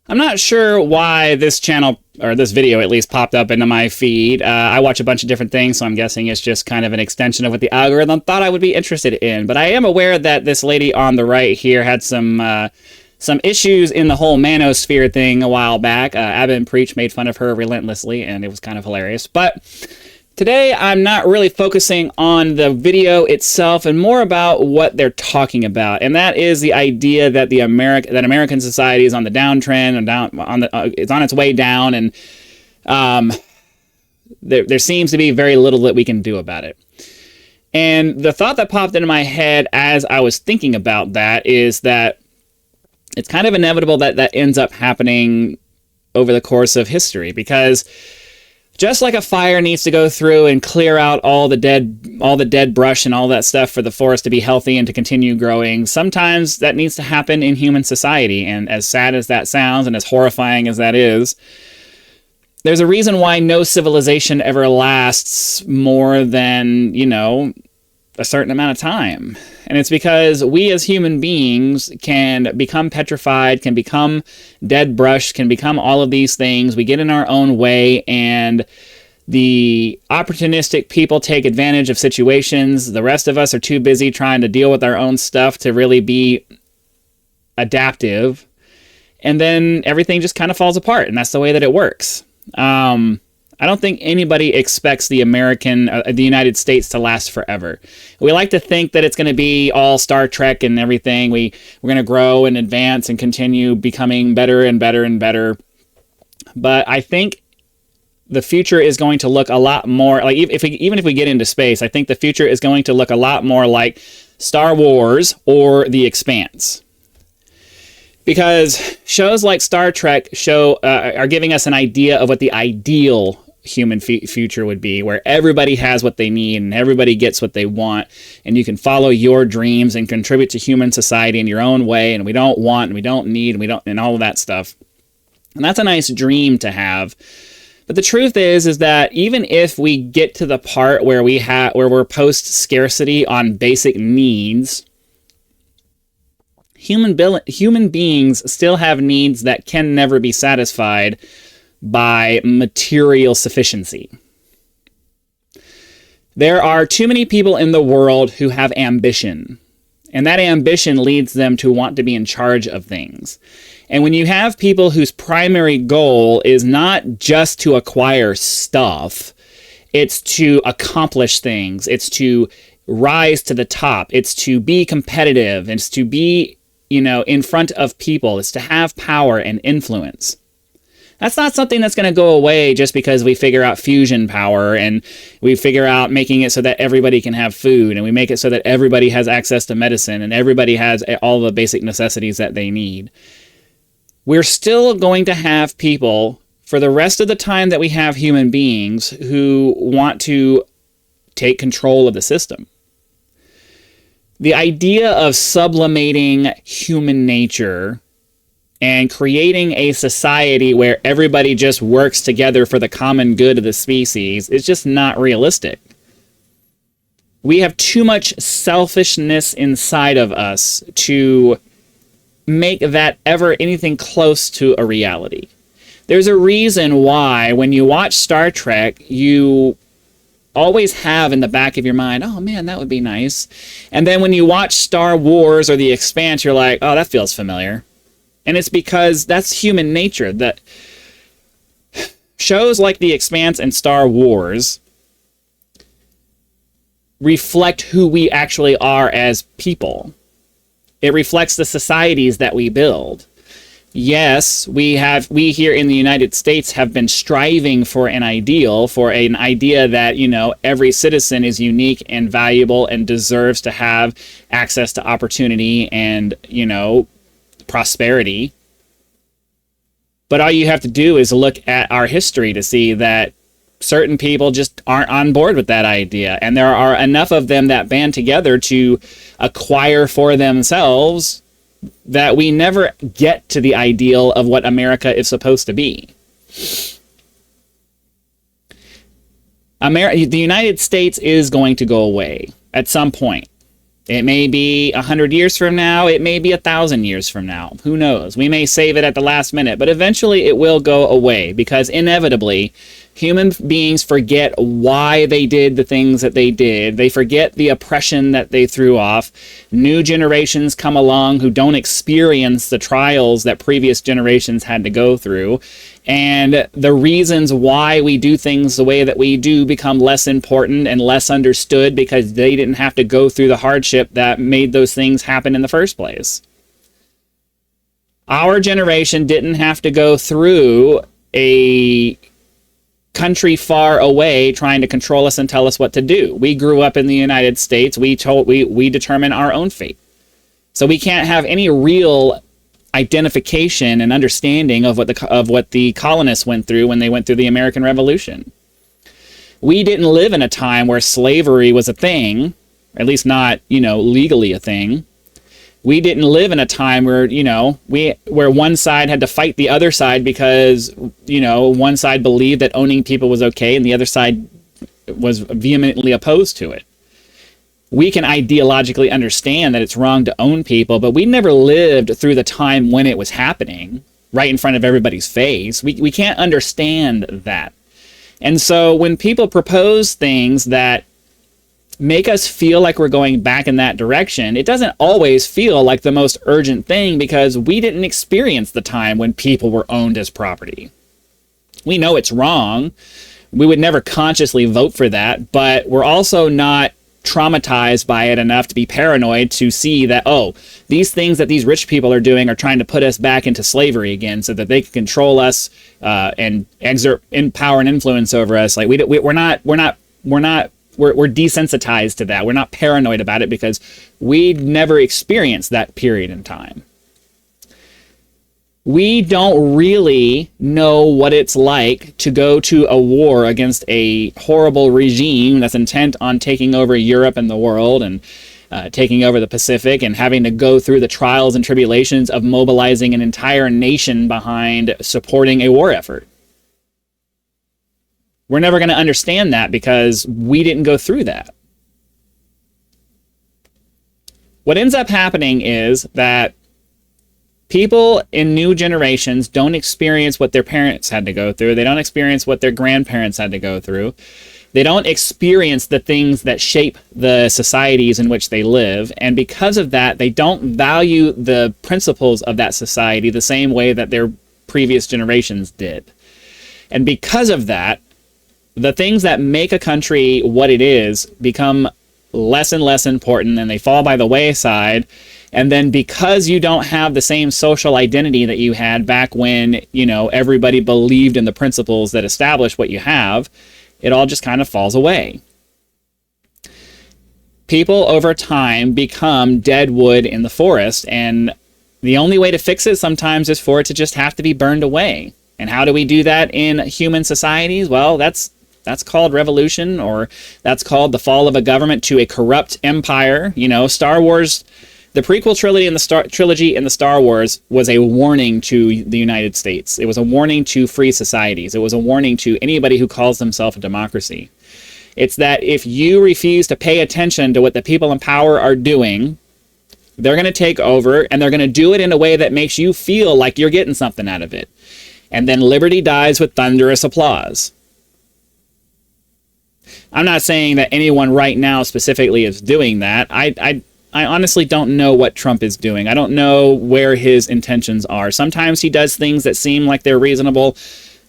I'm not sure why this channel, or this video at least, popped up into my feed. I watch a bunch of different things, so I'm guessing it's just kind of an extension of what the algorithm thought I would be interested in. But I am aware that this lady on the right here had some issues in the whole manosphere thing a while back. Abin Preach made fun of her relentlessly, and it was kind of hilarious. But today, I'm not really focusing on the video itself and more about what they're talking about. And that is the idea that American society is on the downtrend and it's on its way down, and there seems to be very little that we can do about it. And the thought that popped into my head as I was thinking about that is that it's kind of inevitable that that ends up happening over the course of history, because just like a fire needs to go through and clear out all the dead brush and all that stuff for the forest to be healthy and to continue growing, sometimes that needs to happen in human society. And as sad as that sounds, and as horrifying as that is, there's a reason why no civilization ever lasts more than, a certain amount of time. And it's because we as human beings can become petrified, can become dead brush, can become all of these things. We get in our own way, and the opportunistic people take advantage of situations. The rest of us are too busy trying to deal with our own stuff to really be adaptive. And then everything just kind of falls apart, and that's the way that it works. I don't think anybody expects the United States to last forever. We like to think that it's going to be all Star Trek and everything. We're going to grow and advance and continue becoming better and better and better. But I think the future is going to look a lot more like, even if we get into space, I think the future is going to look a lot more like Star Wars or The Expanse. Because shows like Star Trek are giving us an idea of what the ideal human future would be, where everybody has what they need and everybody gets what they want, and you can follow your dreams and contribute to human society in your own way, and we don't want and we don't need and all of that stuff. And that's a nice dream to have. But the truth is that even if we get to the part where we're post scarcity on basic needs, human beings still have needs that can never be satisfied by material sufficiency. There are too many people in the world who have ambition, and that ambition leads them to want to be in charge of things. And when you have people whose primary goal is not just to acquire stuff, it's to accomplish things, it's to rise to the top, it's to be competitive, it's to be in front of people, it's to have power and influence. That's not something that's going to go away just because we figure out fusion power and we figure out making it so that everybody can have food, and we make it so that everybody has access to medicine and everybody has all the basic necessities that they need. We're still going to have people for the rest of the time that we have human beings who want to take control of the system. The idea of sublimating human nature and creating a society where everybody just works together for the common good of the species is just not realistic. We have too much selfishness inside of us to make that ever anything close to a reality. There's a reason why when you watch Star Trek, you always have in the back of your mind, oh man, that would be nice. And then when you watch Star Wars or The Expanse, you're like, oh, that feels familiar. And it's because that's human nature. That shows like The Expanse and Star Wars reflect who we actually are as people. It reflects the societies that we build. Yes, we here in the United States have been striving for an ideal, for an idea that, every citizen is unique and valuable and deserves to have access to opportunity and, prosperity. But all you have to do is look at our history to see that certain people just aren't on board with that idea. And there are enough of them that band together to acquire for themselves that we never get to the ideal of what America is supposed to be. The United States is going to go away at some point. It may be 100 years from now. It may be 1,000 years from now. Who knows? We may save it at the last minute, but eventually it will go away because inevitably human beings forget why they did the things that they did. They forget the oppression that they threw off. New generations come along who don't experience the trials that previous generations had to go through. And the reasons why we do things the way that we do become less important and less understood because they didn't have to go through the hardship that made those things happen in the first place. Our generation didn't have to go through a country far away trying to control us and tell us what to do. We grew up in the United States. We determine our own fate. So we can't have any real identification and understanding of what the colonists went through when they went through the American Revolution. We didn't live in a time where slavery was a thing, at least not, legally a thing. We didn't live in a time where, where one side had to fight the other side because, one side believed that owning people was okay and the other side was vehemently opposed to it. We can ideologically understand that it's wrong to own people, but we never lived through the time when it was happening right in front of everybody's face. We can't understand that. And so when people propose things that make us feel like we're going back in that direction, it doesn't always feel like the most urgent thing because we didn't experience the time when people were owned as property. We know it's wrong. We would never consciously vote for that, but we're also not traumatized by it enough to be paranoid to see that, these things that these rich people are doing are trying to put us back into slavery again so that they can control us and exert power and influence over us. Like we're desensitized to that. We're not paranoid about it because we never experienced that period in time. We don't really know what it's like to go to a war against a horrible regime that's intent on taking over Europe and the world and taking over the Pacific and having to go through the trials and tribulations of mobilizing an entire nation behind supporting a war effort. We're never going to understand that because we didn't go through that. What ends up happening is that people in new generations don't experience what their parents had to go through. They don't experience what their grandparents had to go through. They don't experience the things that shape the societies in which they live. And because of that, they don't value the principles of that society the same way that their previous generations did. And because of that, the things that make a country what it is become less and less important, and they fall by the wayside. And then because you don't have the same social identity that you had back when, everybody believed in the principles that established what you have, it all just kind of falls away. People over time become dead wood in the forest, and the only way to fix it sometimes is for it to just have to be burned away. And how do we do that in human societies? Well, that's called revolution, or that's called the fall of a government to a corrupt empire. Star Wars, the prequel trilogy in the Star Wars was a warning to the United States. It was a warning to free societies. It was a warning to anybody who calls themselves a democracy. It's that if you refuse to pay attention to what the people in power are doing, they're going to take over, and they're going to do it in a way that makes you feel like you're getting something out of it. And then liberty dies with thunderous applause. I'm not saying that anyone right now specifically is doing that. I honestly don't know what Trump is doing. I don't know where his intentions are. Sometimes he does things that seem like they're reasonable.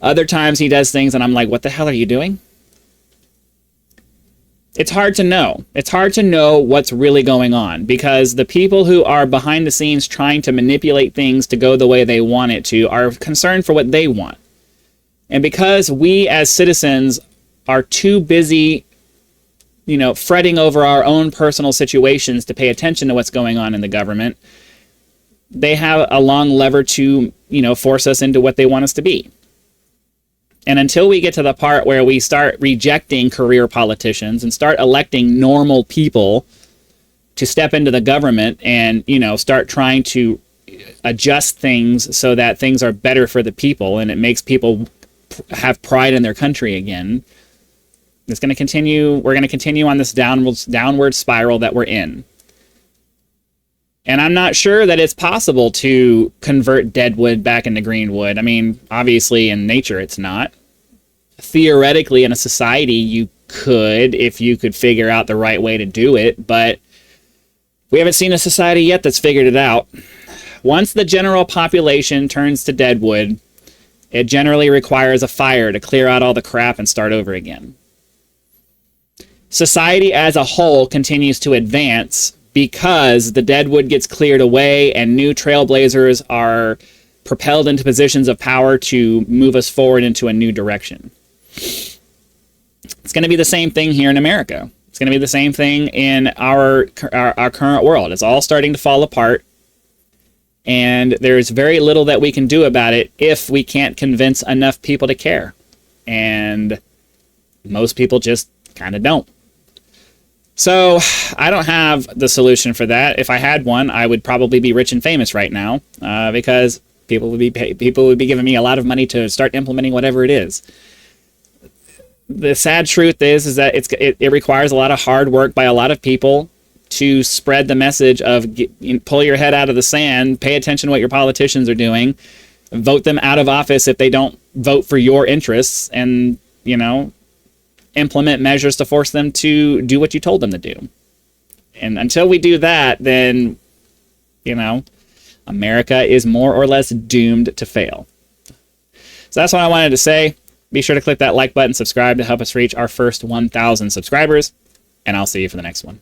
Other times he does things and I'm like, what the hell are you doing? It's hard to know. It's hard to know what's really going on because the people who are behind the scenes trying to manipulate things to go the way they want it to are concerned for what they want. And because we as citizens are too busy, fretting over our own personal situations to pay attention to what's going on in the government, they have a long lever to, force us into what they want us to be. And until we get to the part where we start rejecting career politicians and start electing normal people to step into the government and, start trying to adjust things so that things are better for the people and it makes people have pride in their country again, it's going to continue. We're going to continue on this downward spiral that we're in. And I'm not sure that it's possible to convert dead wood back into green wood. I mean, obviously in nature it's not. Theoretically, in a society, you could, if you could figure out the right way to do it, but we haven't seen a society yet that's figured it out. Once the general population turns to dead wood, it generally requires a fire to clear out all the crap and start over again. Society as a whole continues to advance because the dead wood gets cleared away and new trailblazers are propelled into positions of power to move us forward into a new direction. It's going to be the same thing here in America. It's going to be the same thing in our current world. It's all starting to fall apart, and there's very little that we can do about it if we can't convince enough people to care. And most people just kind of don't. So I don't have the solution for that. If I had one, I would probably be rich and famous right now, because people would be giving me a lot of money to start implementing whatever it is. The sad truth is that it requires a lot of hard work by a lot of people to spread the message of pull your head out of the sand, pay attention to what your politicians are doing, vote them out of office if they don't vote for your interests, and, implement measures to force them to do what you told them to do. And until we do that, then, America is more or less doomed to fail. So that's what I wanted to say. Be sure to click that like button, subscribe to help us reach our first 1,000 subscribers, and I'll see you for the next one.